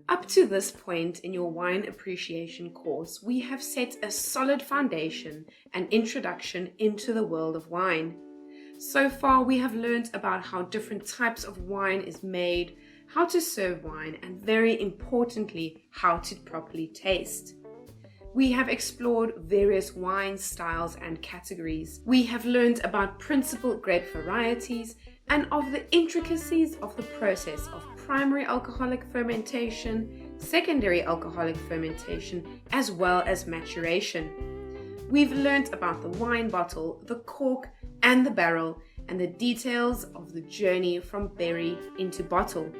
Up to this point in your wine appreciation course, we have set a solid foundation and introduction into the world of wine. So far, we have learned about how different types of wine is made, how to serve wine, and very importantly, how to properly taste. We have explored various wine styles and categories. We have learned about principal grape varieties and of the intricacies of the process of primary alcoholic fermentation, secondary alcoholic fermentation, as well as maturation. We've learned about the wine bottle, the cork, and the barrel, and the details of the journey from berry into bottle.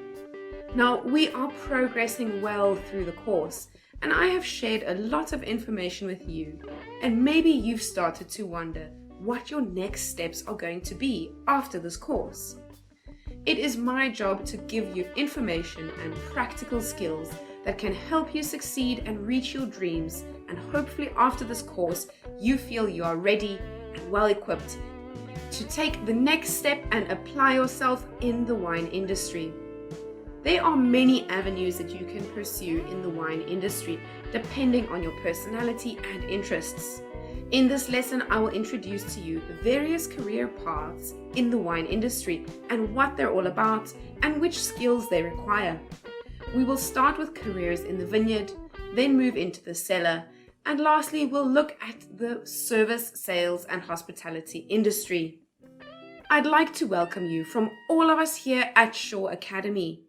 Now, we are progressing well through the course, and I have shared a lot of information with you, and maybe you've started to wonder what your next steps are going to be after this course. It is my job to give you information and practical skills that can help you succeed and reach your dreams, and hopefully after this course you feel you are ready and well equipped to take the next step and apply yourself in the wine industry. There are many avenues that you can pursue in the wine industry depending on your personality and interests. In this lesson, I will introduce to you the various career paths in the wine industry and what they're all about and which skills they require. We will start with careers in the vineyard, then move into the cellar, and lastly, we'll look at the service, sales, and hospitality industry. I'd like to welcome you from all of us here at Shore Academy.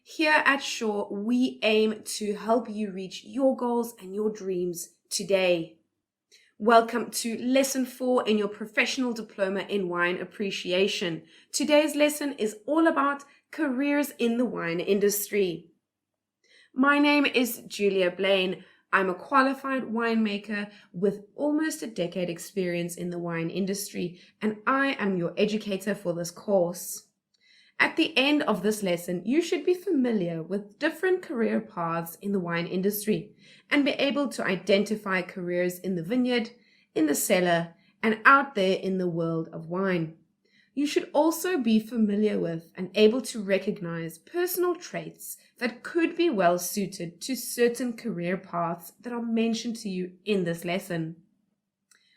Here at Shore, we aim to help you reach your goals and your dreams today. Welcome to Lesson 4 in your Professional Diploma in Wine Appreciation. Today's lesson is all about careers in the wine industry. My name is Julia Blaine. I'm a qualified winemaker with almost a decade experience in the wine industry, and I am your educator for this course. At the end of this lesson, you should be familiar with different career paths in the wine industry and be able to identify careers in the vineyard, in the cellar, and out there in the world of wine. You should also be familiar with and able to recognize personal traits that could be well suited to certain career paths that are mentioned to you in this lesson.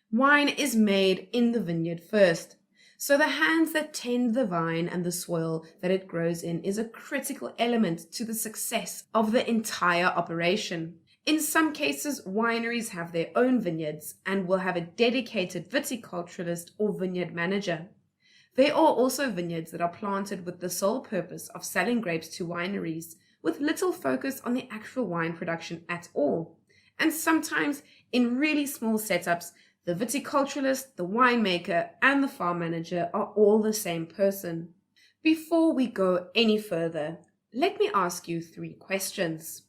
Wine is made in the vineyard first. So the hands that tend the vine and the soil that it grows in is a critical element to the success of the entire operation. In some cases, wineries have their own vineyards and will have a dedicated viticulturalist or vineyard manager. There are also vineyards that are planted with the sole purpose of selling grapes to wineries, with little focus on the actual wine production at all. And sometimes, in really small setups, the viticulturalist, the winemaker, and the farm manager are all the same person. Before we go any further, let me ask you 3 questions.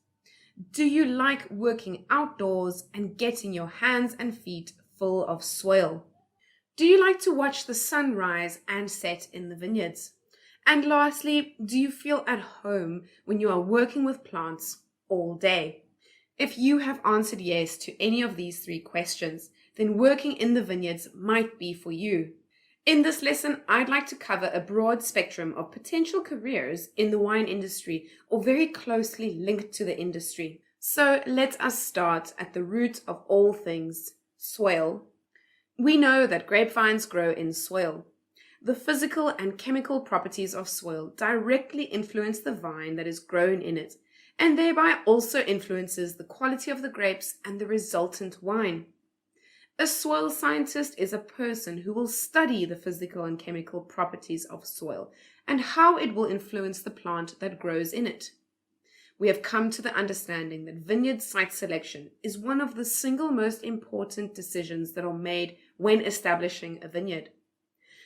Do you like working outdoors and getting your hands and feet full of soil? Do you like to watch the sun rise and set in the vineyards? And lastly, do you feel at home when you are working with plants all day? If you have answered yes to any of these 3 questions, then working in the vineyards might be for you. In this lesson, I'd like to cover a broad spectrum of potential careers in the wine industry or very closely linked to the industry. So let us start at the root of all things, soil. We know that grapevines grow in soil. The physical and chemical properties of soil directly influence the vine that is grown in it, and thereby also influences the quality of the grapes and the resultant wine. A soil scientist is a person who will study the physical and chemical properties of soil and how it will influence the plant that grows in it. We have come to the understanding that vineyard site selection is one of the single most important decisions that are made when establishing a vineyard.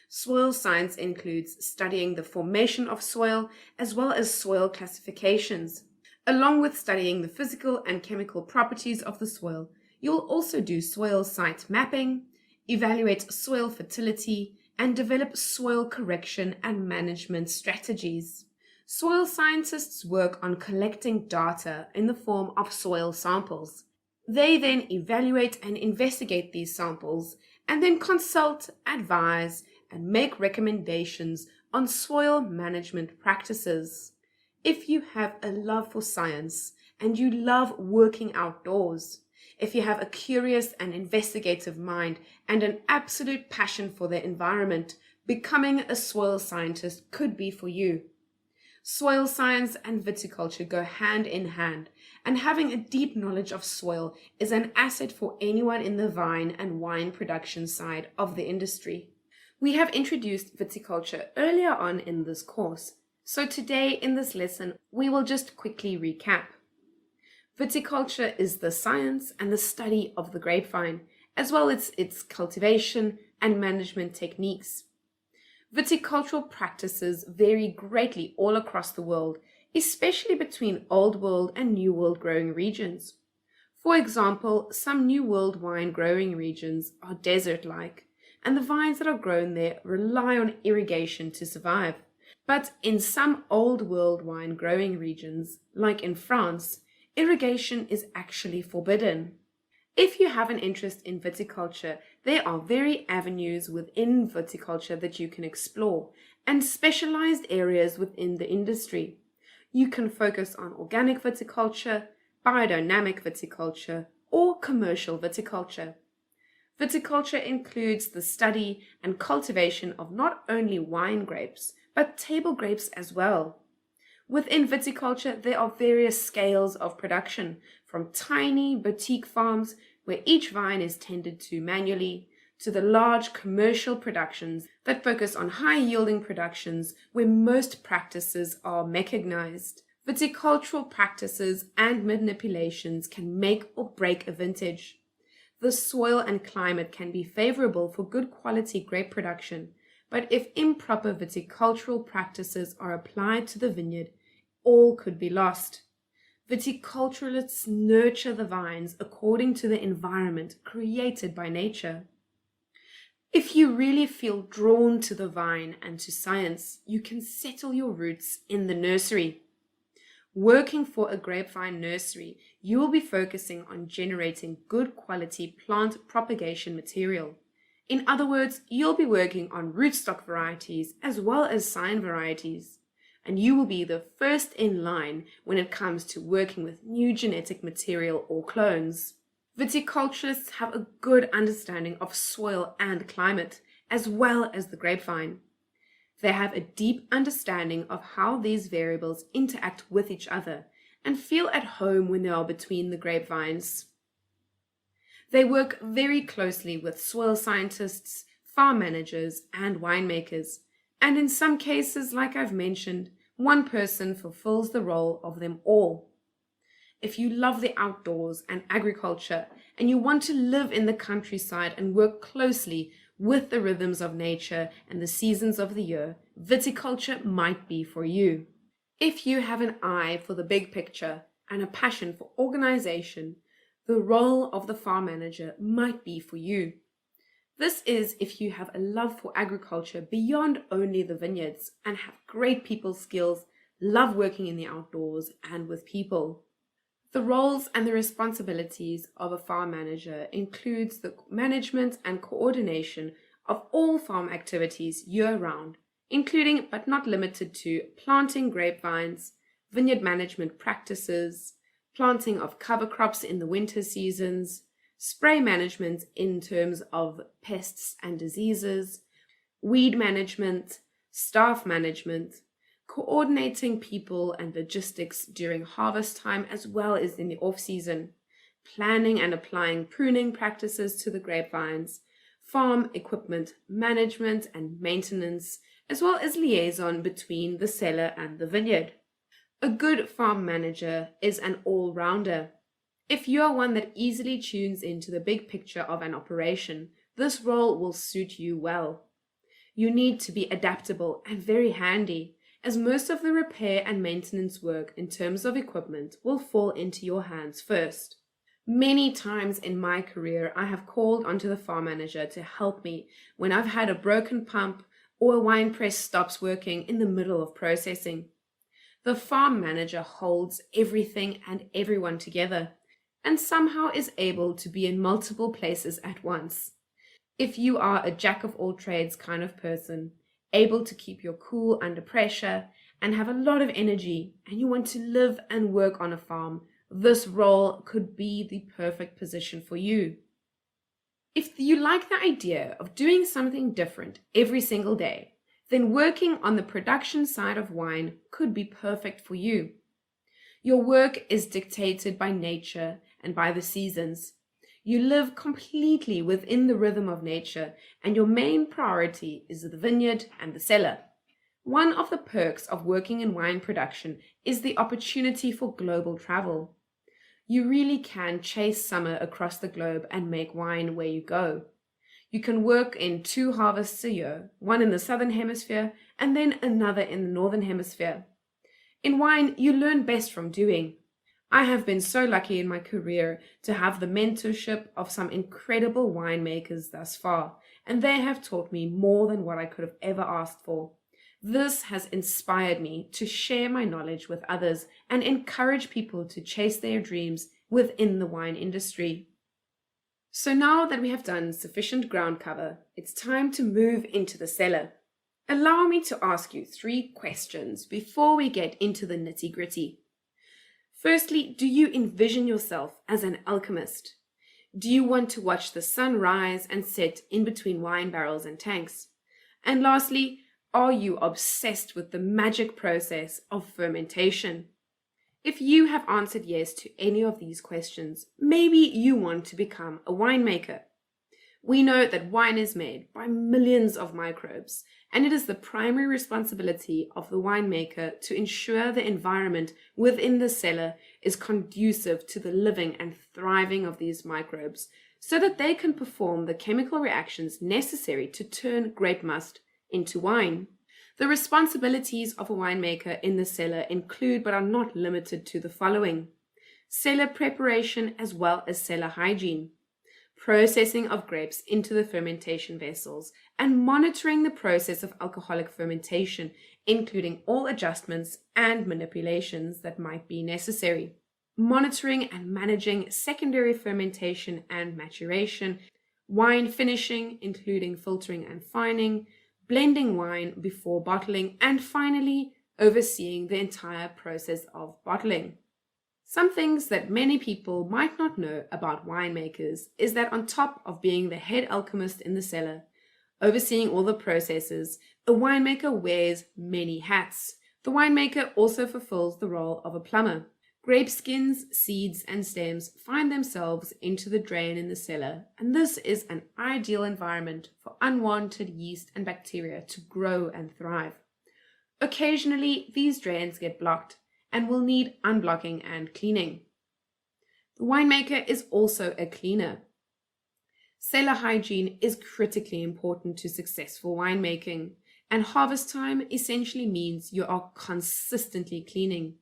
Soil science includes studying the formation of soil as well as soil classifications. Along with studying the physical and chemical properties of the soil, you'll also do soil site mapping, evaluate soil fertility, and develop soil correction and management strategies. Soil scientists work on collecting data in the form of soil samples. They then evaluate and investigate these samples and then consult, advise, and make recommendations on soil management practices. If you have a love for science and you love working outdoors, if you have a curious and investigative mind and an absolute passion for the environment, becoming a soil scientist could be for you. Soil science and viticulture go hand in hand, and having a deep knowledge of soil is an asset for anyone in the vine and wine production side of the industry. We have introduced viticulture earlier on in this course, so today in this lesson we will just quickly recap. Viticulture is the science and the study of the grapevine, as well as its cultivation and management techniques. Viticultural practices vary greatly all across the world, especially between Old World and New World growing regions. For example, some New World wine growing regions are desert-like, and the vines that are grown there rely on irrigation to survive. But in some Old World wine growing regions, like in France, irrigation is actually forbidden. If you have an interest in viticulture, there are various avenues within viticulture that you can explore and specialized areas within the industry. You can focus on organic viticulture, biodynamic viticulture, or commercial viticulture. Viticulture includes the study and cultivation of not only wine grapes, but table grapes as well. Within viticulture, there are various scales of production, from tiny boutique farms where each vine is tended to manually, to the large commercial productions that focus on high-yielding productions where most practices are mechanized. Viticultural practices and manipulations can make or break a vintage. The soil and climate can be favorable for good quality grape production, but if improper viticultural practices are applied to the vineyard, all could be lost. Viticulturalists nurture the vines according to the environment created by nature. If you really feel drawn to the vine and to science, you can settle your roots in the nursery. Working for a grapevine nursery, you will be focusing on generating good quality plant propagation material. In other words, you'll be working on rootstock varieties as well as sign varieties, and you will be the first in line when it comes to working with new genetic material or clones. Viticulturists have a good understanding of soil and climate, as well as the grapevine. They have a deep understanding of how these variables interact with each other and feel at home when they are between the grapevines. They work very closely with soil scientists, farm managers, and winemakers, and in some cases, like I've mentioned, one person fulfills the role of them all. If you love the outdoors and agriculture, and you want to live in the countryside and work closely with the rhythms of nature and the seasons of the year, viticulture might be for you. If you have an eye for the big picture and a passion for organization, the role of the farm manager might be for you. This is if you have a love for agriculture beyond only the vineyards and have great people skills, love working in the outdoors and with people. The roles and the responsibilities of a farm manager includes the management and coordination of all farm activities year-round, including but not limited to planting grapevines, vineyard management practices, planting of cover crops in the winter seasons, spray management in terms of pests and diseases, weed management, staff management, coordinating people and logistics during harvest time as well as in the off-season, planning and applying pruning practices to the grapevines, farm equipment management and maintenance, as well as liaison between the cellar and the vineyard. A good farm manager is an all-rounder. If you are one that easily tunes into the big picture of an operation, this role will suit you well. You need to be adaptable and very handy, as most of the repair and maintenance work in terms of equipment will fall into your hands first. Many times in my career, I have called onto the farm manager to help me when I've had a broken pump or a wine press stops working in the middle of processing. The farm manager holds everything and everyone together and somehow is able to be in multiple places at once. If you are a jack of all trades kind of person, able to keep your cool under pressure and have a lot of energy and you want to live and work on a farm, this role could be the perfect position for you. If you like the idea of doing something different every single day, then working on the production side of wine could be perfect for you. Your work is dictated by nature and by the seasons. You live completely within the rhythm of nature, and your main priority is the vineyard and the cellar. One of the perks of working in wine production is the opportunity for global travel. You really can chase summer across the globe and make wine where you go. You can work in 2 harvests a year, one in the southern hemisphere and then another in the northern hemisphere. In wine, you learn best from doing. I have been so lucky in my career to have the mentorship of some incredible winemakers thus far, and they have taught me more than what I could have ever asked for. This has inspired me to share my knowledge with others and encourage people to chase their dreams within the wine industry. So now that we have done sufficient ground cover, it's time to move into the cellar. Allow me to ask you 3 questions before we get into the nitty-gritty. Firstly, do you envision yourself as an alchemist? Do you want to watch the sun rise and set in between wine barrels and tanks? And lastly, are you obsessed with the magic process of fermentation? If you have answered yes to any of these questions, maybe you want to become a winemaker. We know that wine is made by millions of microbes, and it is the primary responsibility of the winemaker to ensure the environment within the cellar is conducive to the living and thriving of these microbes, so that they can perform the chemical reactions necessary to turn grape must into wine. The responsibilities of a winemaker in the cellar include but are not limited to the following: cellar preparation as well as cellar hygiene, processing of grapes into the fermentation vessels, and monitoring the process of alcoholic fermentation, including all adjustments and manipulations that might be necessary, monitoring and managing secondary fermentation and maturation, wine finishing, including filtering and fining, blending wine before bottling, and finally, overseeing the entire process of bottling. Some things that many people might not know about winemakers is that on top of being the head alchemist in the cellar, overseeing all the processes, a winemaker wears many hats. The winemaker also fulfills the role of a plumber. Grape skins, seeds, and stems find themselves into the drain in the cellar, and this is an ideal environment for unwanted yeast and bacteria to grow and thrive. Occasionally, these drains get blocked and will need unblocking and cleaning. The winemaker is also a cleaner. Cellar hygiene is critically important to successful winemaking, and harvest time essentially means you are consistently cleaning.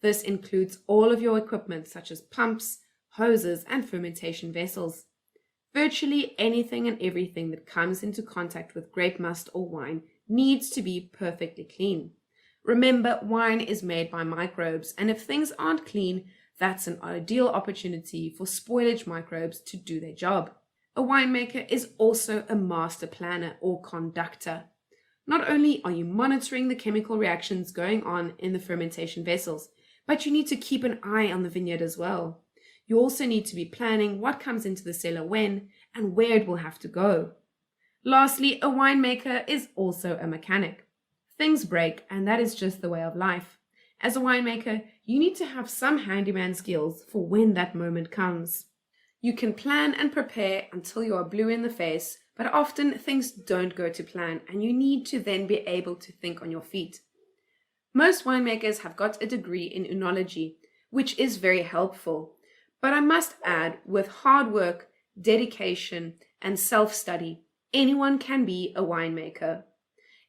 This includes all of your equipment such as pumps, hoses, and fermentation vessels. Virtually anything and everything that comes into contact with grape must or wine needs to be perfectly clean. Remember, wine is made by microbes, and if things aren't clean, that's an ideal opportunity for spoilage microbes to do their job. A winemaker is also a master planner or conductor. Not only are you monitoring the chemical reactions going on in the fermentation vessels, but you need to keep an eye on the vineyard as well. You also need to be planning what comes into the cellar when and where it will have to go. Lastly, a winemaker is also a mechanic. Things break, and that is just the way of life. As a winemaker, you need to have some handyman skills for when that moment comes. You can plan and prepare until you are blue in the face, but often things don't go to plan, and you need to then be able to think on your feet. Most winemakers have got a degree in oenology, which is very helpful. But I must add, with hard work, dedication, and self-study, anyone can be a winemaker.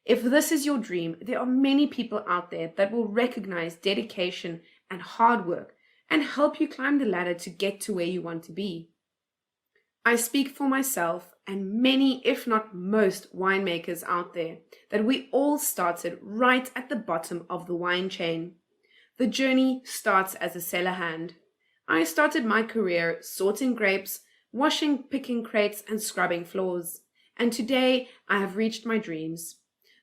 If this is your dream, there are many people out there that will recognize dedication and hard work and help you climb the ladder to get to where you want to be. I speak for myself and many, if not most, winemakers out there, that we all started right at the bottom of the wine chain. The journey starts as a cellar hand. I started my career sorting grapes, washing picking crates, and scrubbing floors. And today I have reached my dreams.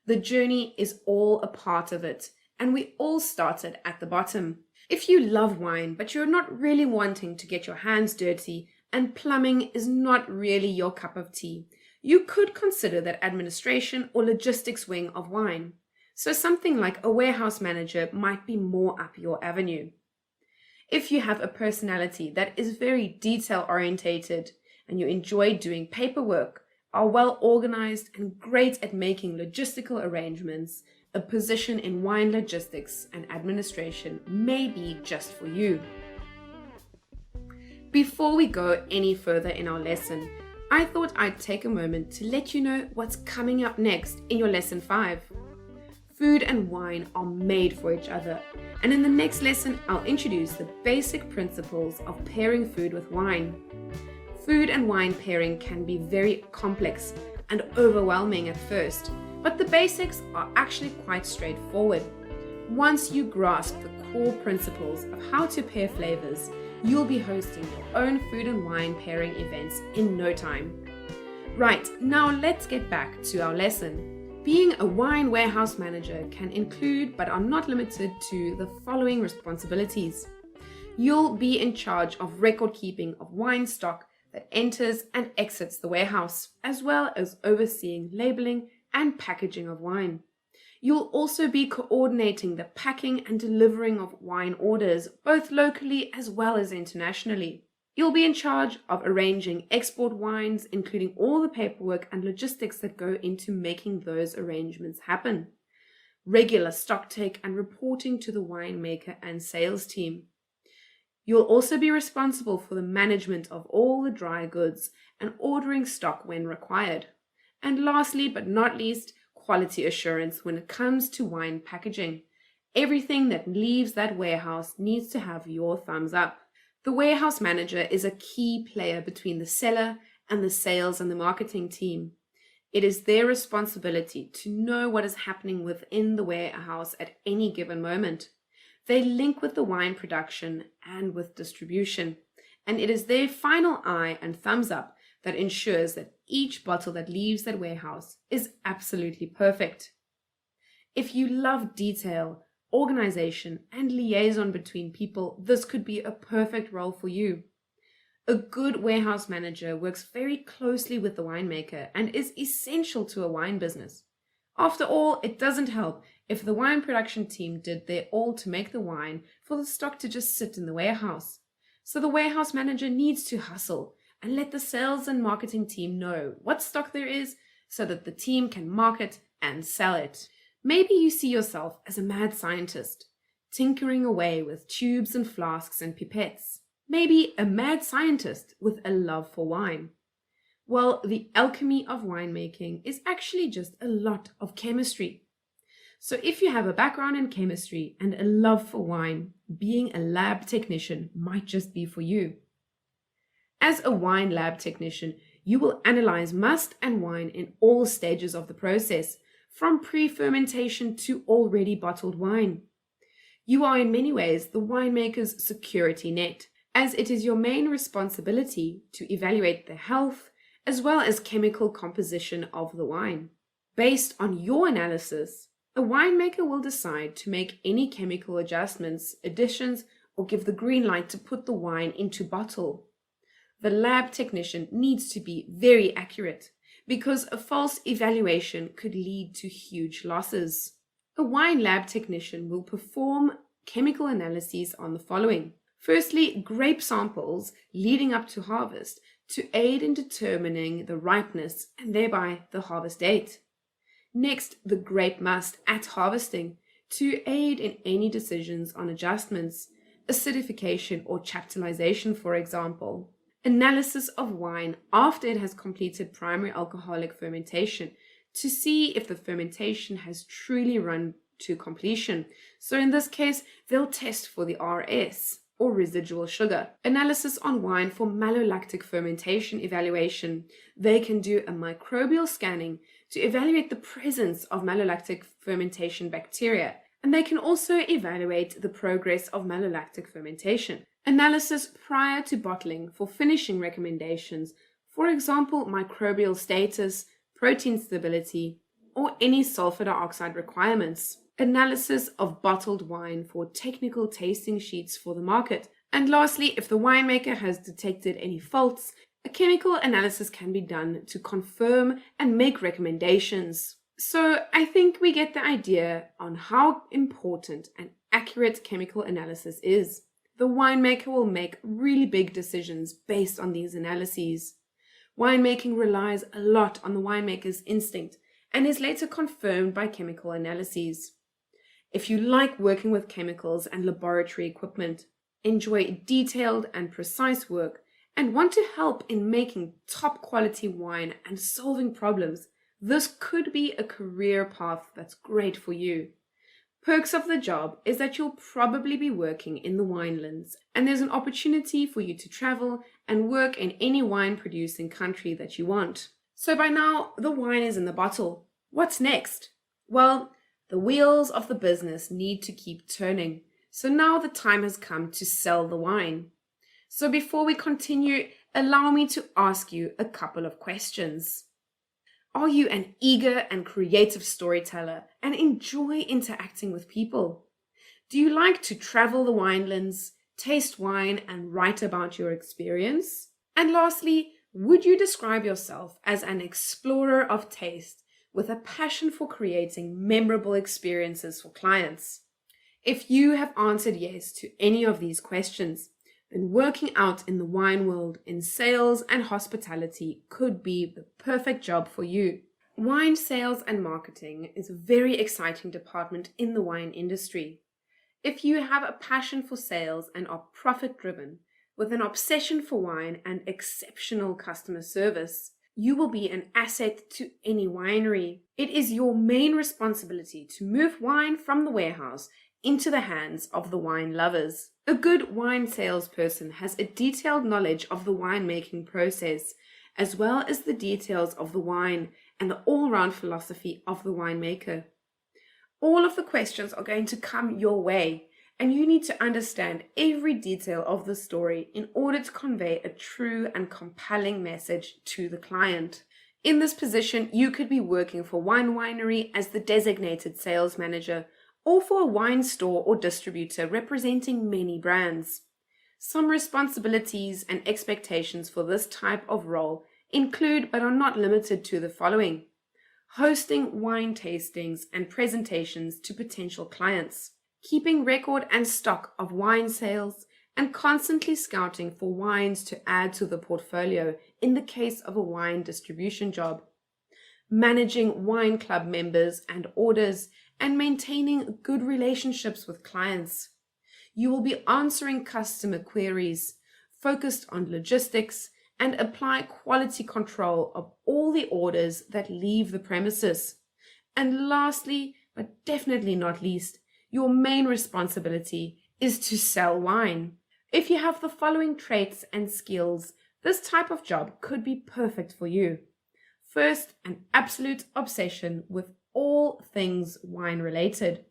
The journey is all a part of it, and we all started at the bottom. If you love wine, but you're not really wanting to get your hands dirty and plumbing is not really your cup of tea, you could consider that administration or logistics wing of wine. So something like a warehouse manager might be more up your avenue. If you have a personality that is very detail orientated and you enjoy doing paperwork, are well organized and great at making logistical arrangements, a position in wine logistics and administration may be just for you. Before we go any further in our lesson, I thought I'd take a moment to let you know what's coming up next in your lesson 5. Food and wine are made for each other, and in the next lesson I'll introduce the basic principles of pairing food with wine. Food and wine pairing can be very complex and overwhelming at first, but the basics are actually quite straightforward. Once you grasp the core principles of how to pair flavors, you'll be hosting your own food and wine pairing events in no time. Right, now let's get back to our lesson. Being a wine warehouse manager can include, but are not limited to, the following responsibilities. You'll be in charge of record keeping of wine stock that enters and exits the warehouse, as well as overseeing labeling and packaging of wine. You'll also be coordinating the packing and delivering of wine orders, both locally as well as internationally. You'll be in charge of arranging export wines, including all the paperwork and logistics that go into making those arrangements happen. Regular stock take and reporting to the winemaker and sales team. You'll also be responsible for the management of all the dry goods and ordering stock when required. And lastly, but not least, quality assurance when it comes to wine packaging. Everything that leaves that warehouse needs to have your thumbs up. The warehouse manager is a key player between the seller and the sales and the marketing team. It is their responsibility to know what is happening within the warehouse at any given moment. They link with the wine production and with distribution, and it is their final eye and thumbs up that ensures that each bottle that leaves that warehouse is absolutely perfect. If you love detail, organization, and liaison between people, this could be a perfect role for you. A good warehouse manager works very closely with the winemaker and is essential to a wine business. After all, it doesn't help if the wine production team did their all to make the wine for the stock to just sit in the warehouse. So the warehouse manager needs to hustle and let the sales and marketing team know what stock there is so that the team can market and sell it. Maybe you see yourself as a mad scientist, tinkering away with tubes and flasks and pipettes. Maybe a mad scientist with a love for wine. Well, the alchemy of winemaking is actually just a lot of chemistry. So if you have a background in chemistry and a love for wine, being a lab technician might just be for you. As a wine lab technician, you will analyze must and wine in all stages of the process, from pre-fermentation to already bottled wine. You are in many ways the winemaker's security net, as it is your main responsibility to evaluate the health as well as chemical composition of the wine. Based on your analysis, a winemaker will decide to make any chemical adjustments, additions, or give the green light to put the wine into bottle. The lab technician needs to be very accurate, because a false evaluation could lead to huge losses. A wine lab technician will perform chemical analyses on the following. Firstly, grape samples leading up to harvest to aid in determining the ripeness and thereby the harvest date. Next, the grape must at harvesting to aid in any decisions on adjustments, acidification or chaptalization, for example. Analysis of wine after it has completed primary alcoholic fermentation to see if the fermentation has truly run to completion. So in this case, they'll test for the RS, or residual sugar. Analysis on wine for malolactic fermentation evaluation. They can do a microbial scanning to evaluate the presence of malolactic fermentation bacteria, and they can also evaluate the progress of malolactic fermentation. Analysis prior to bottling for finishing recommendations, for example, microbial status, protein stability, or any sulfur dioxide requirements. analysis of bottled wine for technical tasting sheets for the market. And lastly, if the winemaker has detected any faults, a chemical analysis can be done to confirm and make recommendations. So I think we get the idea on how important an accurate chemical analysis is. The winemaker will make really big decisions based on these analyses. Winemaking relies a lot on the winemaker's instinct and is later confirmed by chemical analyses. If you like working with chemicals and laboratory equipment, enjoy detailed and precise work, and want to help in making top quality wine and solving problems, this could be a career path that's great for you. Perks of the job is that you'll probably be working in the winelands, and there's an opportunity for you to travel and work in any wine producing country that you want. So by now, the wine is in the bottle. What's next? Well, the wheels of the business need to keep turning. So now the time has come to sell the wine. So before we continue, allow me to ask you a couple of questions. Are you an eager and creative storyteller and enjoy interacting with people? Do you like to travel the winelands, taste wine, and write about your experience? And lastly, would you describe yourself as an explorer of taste with a passion for creating memorable experiences for clients? If you have answered yes to any of these questions, then working out in the wine world in sales and hospitality could be the perfect job for you. Wine sales and marketing is a very exciting department in the wine industry. If you have a passion for sales and are profit-driven, with an obsession for wine and exceptional customer service, you will be an asset to any winery. It is your main responsibility to move wine from the warehouse into the hands of the wine lovers. A good wine salesperson has a detailed knowledge of the winemaking process, as well as the details of the wine and the all-round philosophy of the winemaker. All of the questions are going to come your way, and you need to understand every detail of the story in order to convey a true and compelling message to the client. In this position, you could be working for one winery as the designated sales manager, or for a wine store or distributor representing many brands. Some responsibilities and expectations for this type of role include, but are not limited to, the following: hosting wine tastings and presentations to potential clients, keeping record and stock of wine sales, and constantly scouting for wines to add to the portfolio in the case of a wine distribution job, managing wine club members and orders, and maintaining good relationships with clients. You will be answering customer queries, focused on logistics, and apply quality control of all the orders that leave the premises. And lastly, but definitely not least, your main responsibility is to sell wine. If you have the following traits and skills, this type of job could be perfect for you. First, an absolute obsession with all things wine related.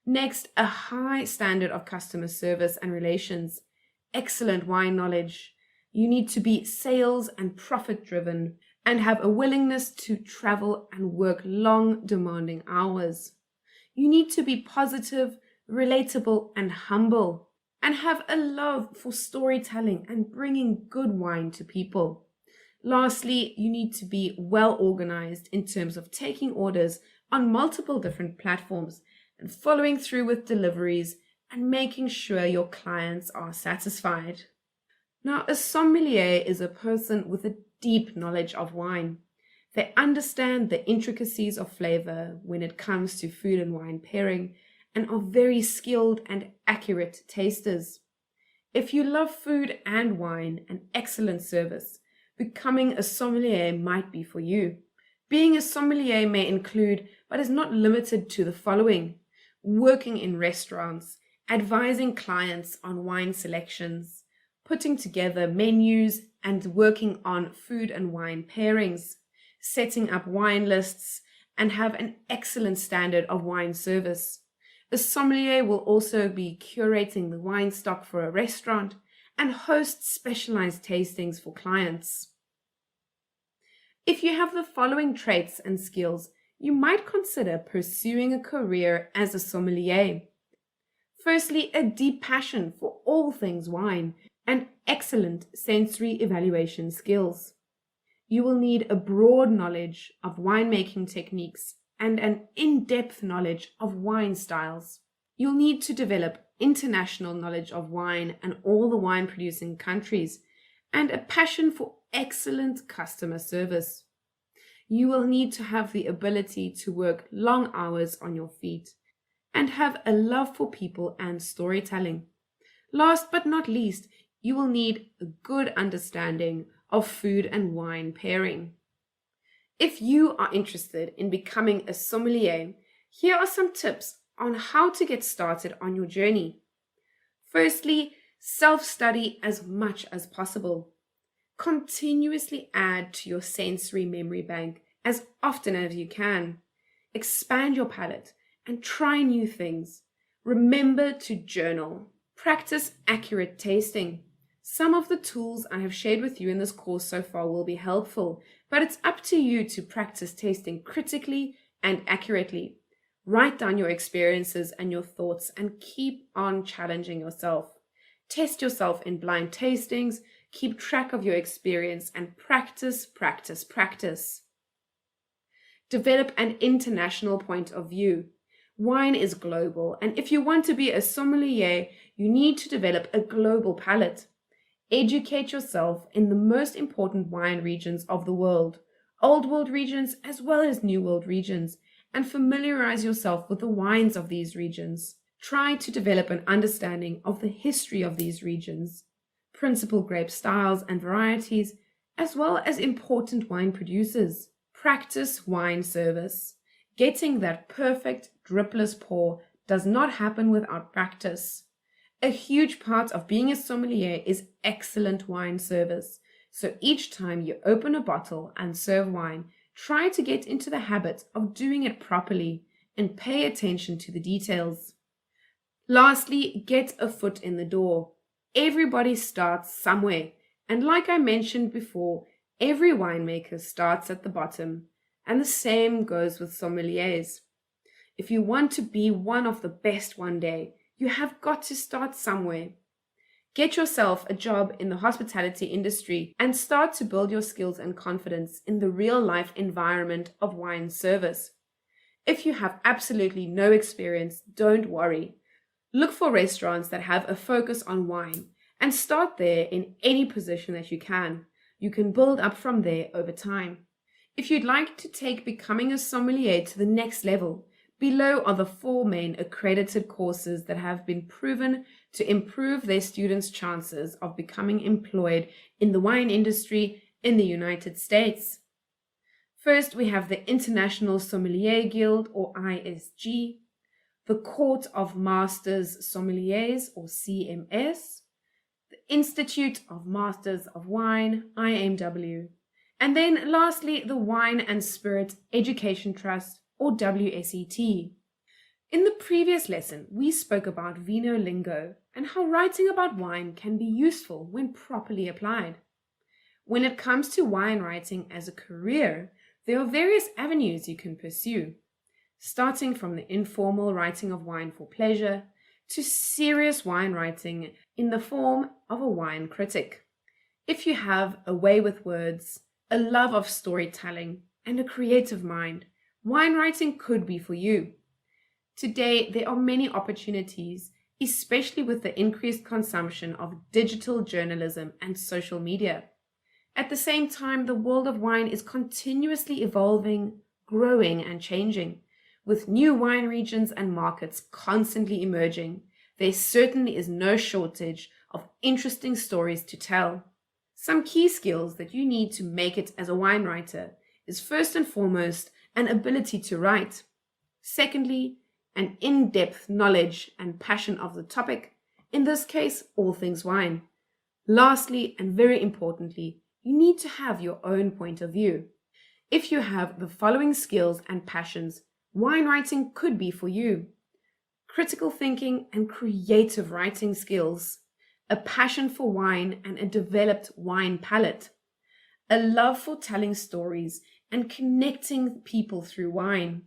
Next, a high standard of customer service and relations, excellent wine knowledge. You need to be sales and profit driven and have a willingness to travel and work long, demanding hours. You need to be positive, relatable, and humble, and have a love for storytelling and bringing good wine to people. Lastly, you need to be well organized in terms of taking orders on multiple different platforms and following through with deliveries and making sure your clients are satisfied. Now, a sommelier is a person with a deep knowledge of wine. They understand the intricacies of flavor when it comes to food and wine pairing and are very skilled and accurate tasters. If you love food and wine and excellent service, becoming a sommelier might be for you. Being a sommelier may include, but is not limited to, the following: working in restaurants, advising clients on wine selections, putting together menus and working on food and wine pairings, setting up wine lists, and have an excellent standard of wine service. A sommelier will also be curating the wine stock for a restaurant and host specialized tastings for clients. If you have the following traits and skills, you might consider pursuing a career as a sommelier. Firstly, a deep passion for all things wine and excellent sensory evaluation skills. You will need a broad knowledge of winemaking techniques and an in-depth knowledge of wine styles. You'll need to develop international knowledge of wine and all the wine-producing countries and a passion for excellent customer service. You will need to have the ability to work long hours on your feet and have a love for people and storytelling. Last but not least, you will need a good understanding of food and wine pairing. If you are interested in becoming a sommelier, here are some tips on how to get started on your journey. Firstly, self-study as much as possible. Continuously add to your sensory memory bank as often as you can. Expand your palate and try new things. Remember to journal. Practice accurate tasting. Some of the tools I have shared with you in this course so far will be helpful, but it's up to you to practice tasting critically and accurately. Write down your experiences and your thoughts and keep on challenging yourself. Test yourself in blind tastings, keep track of your experience, and practice, practice, practice. Develop an international point of view. Wine is global, and if you want to be a sommelier, you need to develop a global palate. Educate yourself in the most important wine regions of the world, Old World regions as well as New World regions, and familiarize yourself with the wines of these regions. Try to develop an understanding of the history of these regions, principal grape styles and varieties, as well as important wine producers. Practice wine service. Getting that perfect dripless pour does not happen without practice. A huge part of being a sommelier is excellent wine service. So each time you open a bottle and serve wine, try to get into the habit of doing it properly and pay attention to the details. Lastly, get a foot in the door. Everybody starts somewhere, and like I mentioned before, every winemaker starts at the bottom, and the same goes with sommeliers. If you want to be one of the best one day, you have got to start somewhere. Get yourself a job in the hospitality industry and start to build your skills and confidence in the real-life environment of wine service. If you have absolutely no experience, don't worry. Look for restaurants that have a focus on wine and start there in any position that you can. You can build up from there over time. If you'd like to take becoming a sommelier to the next level, below are the 4 main accredited courses that have been proven to improve their students' chances of becoming employed in the wine industry in the United States. First, we have the International Sommelier Guild, or ISG, the Court of Masters Sommeliers, or CMS, the Institute of Masters of Wine, IMW, and then lastly, the Wine and Spirit Education Trust, or WSET. In the previous lesson, we spoke about vino lingo and how writing about wine can be useful when properly applied. When it comes to wine writing as a career, there are various avenues you can pursue, starting from the informal writing of wine for pleasure to serious wine writing in the form of a wine critic. If you have a way with words, a love of storytelling, and a creative mind, wine writing could be for you. Today, there are many opportunities, especially with the increased consumption of digital journalism and social media. At the same time, the world of wine is continuously evolving, growing, and changing. With new wine regions and markets constantly emerging, there certainly is no shortage of interesting stories to tell. Some key skills that you need to make it as a wine writer is first and foremost an ability to write. Secondly, an in-depth knowledge and passion of the topic, in this case, all things wine. Lastly, and very importantly, you need to have your own point of view. If you have the following skills and passions, wine writing could be for you: critical thinking and creative writing skills, a passion for wine and a developed wine palate, a love for telling stories, and connecting people through wine,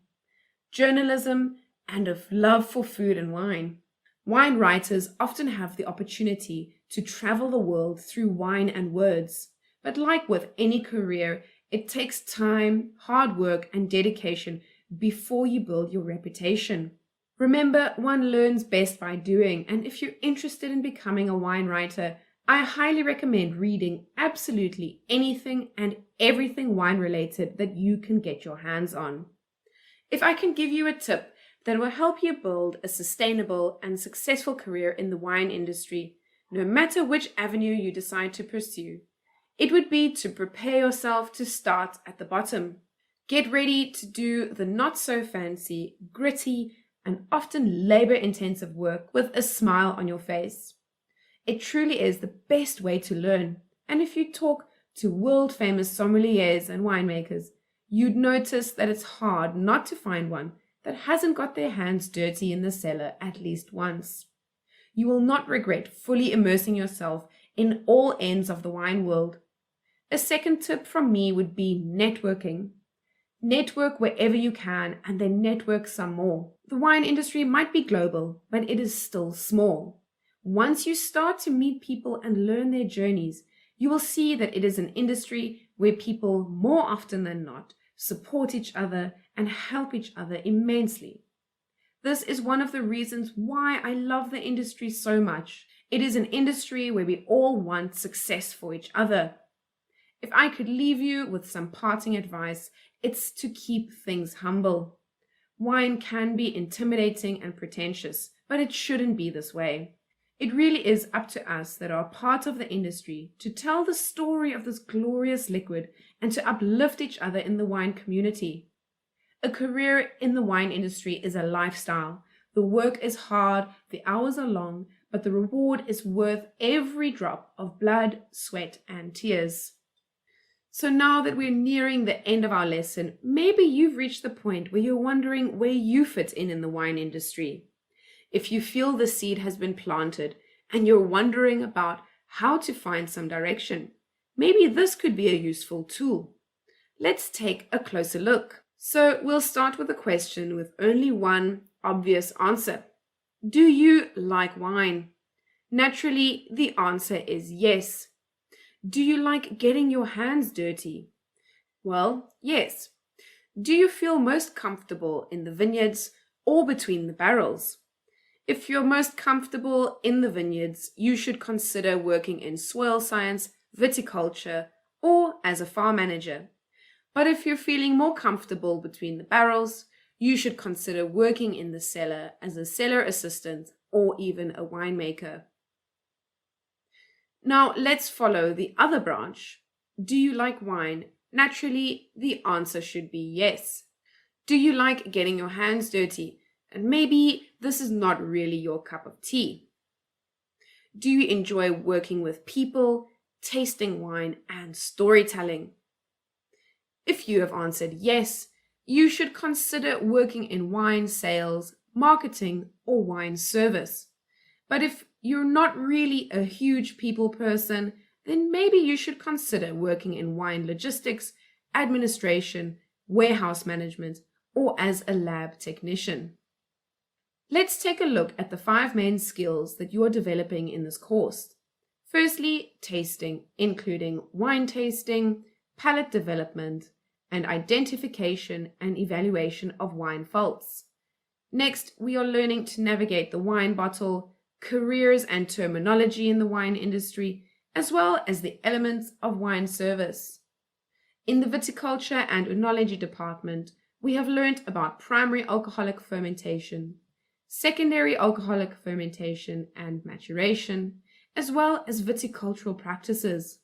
journalism, and a love for food and wine. Wine writers often have the opportunity to travel the world through wine and words, but like with any career, it takes time, hard work, and dedication before you build your reputation. Remember, one learns best by doing, and if you're interested in becoming a wine writer, I highly recommend reading absolutely anything and everything wine related that you can get your hands on. If I can give you a tip that will help you build a sustainable and successful career in the wine industry, no matter which avenue you decide to pursue, it would be to prepare yourself to start at the bottom. Get ready to do the not so fancy, gritty, and often labor-intensive work with a smile on your face. It truly is the best way to learn, and if you talk to world-famous sommeliers and winemakers, you'd notice that it's hard not to find one that hasn't got their hands dirty in the cellar at least once. You will not regret fully immersing yourself in all ends of the wine world. A second tip from me would be networking. Network wherever you can and then network some more. The wine industry might be global, but it is still small. Once you start to meet people and learn their journeys, you will see that it is an industry where people more often than not support each other and help each other immensely. This is one of the reasons why I love the industry so much. It is an industry where we all want success for each other. If I could leave you with some parting advice, it's to keep things humble. Wine can be intimidating and pretentious, but it shouldn't be this way. It really is up to us that are part of the industry to tell the story of this glorious liquid and to uplift each other in the wine community. A career in the wine industry is a lifestyle. The work is hard, the hours are long, but the reward is worth every drop of blood, sweat, and tears. So now that we're nearing the end of our lesson, maybe you've reached the point where you're wondering where you fit in the wine industry. If you feel the seed has been planted and you're wondering about how to find some direction, maybe this could be a useful tool. Let's take a closer look. So we'll start with a question with only one obvious answer. Do you like wine? Naturally, the answer is yes. Do you like getting your hands dirty? Well, yes. Do you feel most comfortable in the vineyards or between the barrels? If you're most comfortable in the vineyards, you should consider working in soil science, viticulture, or as a farm manager. But if you're feeling more comfortable between the barrels, you should consider working in the cellar as a cellar assistant or even a winemaker. Now let's follow the other branch. Do you like wine? Naturally, the answer should be yes. Do you like getting your hands dirty? And maybe this is not really your cup of tea. Do you enjoy working with people, tasting wine, and storytelling? If you have answered yes, you should consider working in wine sales, marketing, or wine service. But if you're not really a huge people person, then maybe you should consider working in wine logistics, administration, warehouse management, or as a lab technician. Let's take a look at the 5 main skills that you are developing in this course. Firstly, tasting, including wine tasting, palate development, and identification and evaluation of wine faults. Next, we are learning to navigate the wine bottle, careers and terminology in the wine industry, as well as the elements of wine service. In the viticulture and oenology department, we have learned about primary alcoholic fermentation, secondary alcoholic fermentation and maturation, as well as viticultural practices.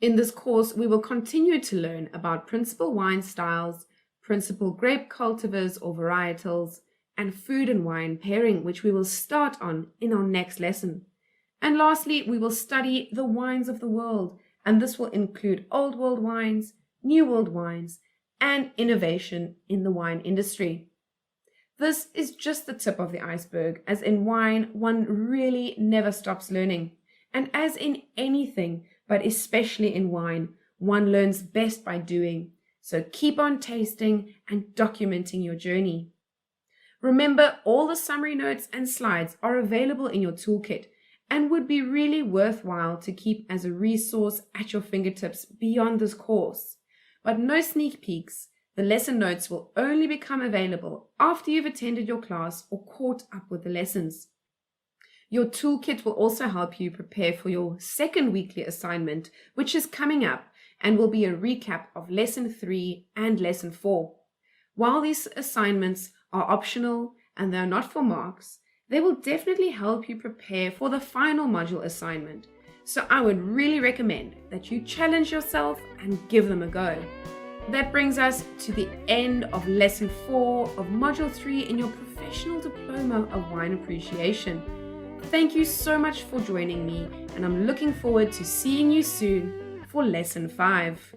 In this course, we will continue to learn about principal wine styles, principal grape cultivars or varietals, and food and wine pairing, which we will start on in our next lesson. And lastly, we will study the wines of the world, and this will include Old World wines, New World wines, and innovation in the wine industry. This is just the tip of the iceberg, as in wine, one really never stops learning. And as in anything, but especially in wine, One learns best by doing, so keep on tasting and documenting your journey. Remember, all the summary notes and slides are available in your toolkit and would be really worthwhile to keep as a resource at your fingertips beyond this course. But no sneak peeks. The lesson notes will only become available after you've attended your class or caught up with the lessons. Your toolkit will also help you prepare for your second weekly assignment, which is coming up and will be a recap of Lesson 3 and Lesson 4. While these assignments are optional and they are not for marks, they will definitely help you prepare for the final module assignment. So I would really recommend that you challenge yourself and give them a go. That brings us to the end of Lesson 4 of Module 3 in your Professional Diploma of Wine Appreciation. Thank you so much for joining me, and I'm looking forward to seeing you soon for Lesson 5.